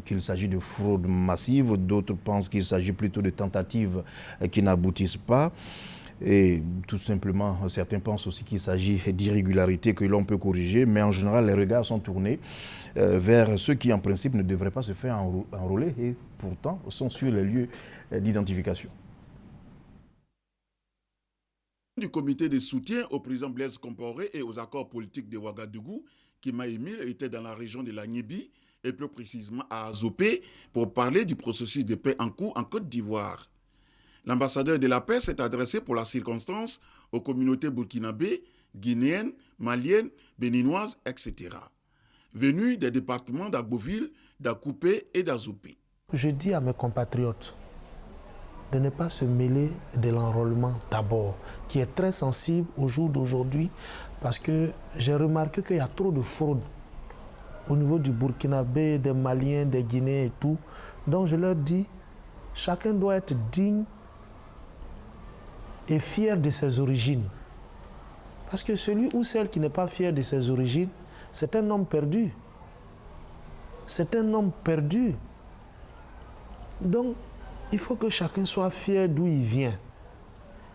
Qu'il s'agit de fraude massive, d'autres pensent qu'il s'agit plutôt de tentatives qui n'aboutissent pas. Et tout simplement, certains pensent aussi qu'il s'agit d'irrégularités que l'on peut corriger, mais en général, les regards sont tournés vers ceux qui, en principe, ne devraient pas se faire enrôler et pourtant sont sur les lieux d'identification. Du comité de soutien au président Blaise Compaoré et aux accords politiques de Ouagadougou, Kima Emile était dans la région de la Niébi et plus précisément à Azopé pour parler du processus de paix en cours en Côte d'Ivoire. L'ambassadeur de la paix s'est adressé pour la circonstance aux communautés burkinabées, guinéennes, maliennes, béninoises, etc. Venus des départements d'Agboville, d'Akoupé et d'Azopé. Je dis à mes compatriotes de ne pas se mêler de l'enrôlement d'abord, qui est très sensible au jour d'aujourd'hui, parce que j'ai remarqué qu'il y a trop de fraude au niveau du Burkinabé, des Maliens, des Guinéens et tout. Donc je leur dis, chacun doit être digne et fier de ses origines. Parce que celui ou celle qui n'est pas fier de ses origines, c'est un homme perdu. C'est un homme perdu. Donc, il faut que chacun soit fier d'où il vient.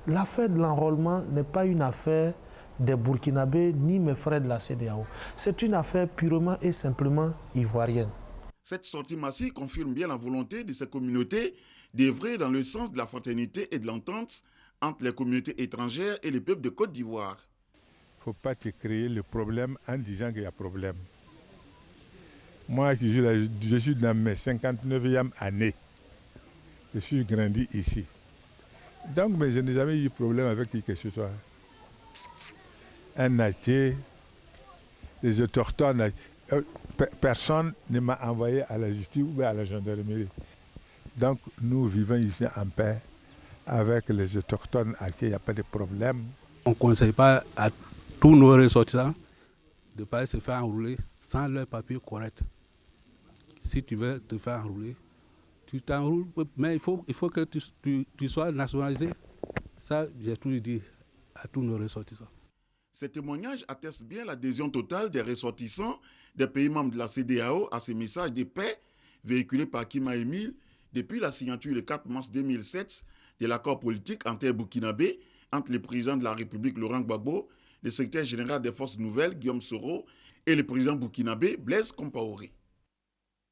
L'affaire de l'enrôlement n'est pas une affaire des Burkinabés ni mes frères de la CEDEAO. C'est une affaire purement et simplement ivoirienne. Cette sortie massive confirme bien la volonté de ces communautés d'œuvrer dans le sens de la fraternité et de l'entente entre les communautés étrangères et les peuples de Côte d'Ivoire. Il ne faut pas te créer le problème en disant qu'il y a problème. Moi, je suis dans mes 59e année. Je suis grandi ici. Donc, mais je n'ai jamais eu de problème avec qui que ce soit. Un Naté, les autochtones, personne ne m'a envoyé à la justice ou à la gendarmerie. Donc, nous vivons ici en paix avec les autochtones à qui il n'y a pas de problème. On ne conseille pas à tous nos ressortissants de ne pas se faire enrouler sans leur papier correct. Si tu veux te faire enrouler, tu t'enroules, mais il faut que tu sois nationalisé. Ça, j'ai toujours dit à tous nos ressortissants. Ces témoignages attestent bien l'adhésion totale des ressortissants des pays membres de la CEDEAO à ces messages de paix véhiculés par Kima Emile depuis la signature le 4 mars 2007 de l'accord politique inter-burkinabé entre le président de la République Laurent Gbagbo, le secrétaire général des Forces nouvelles Guillaume Soro et le président burkinabé Blaise Compaoré.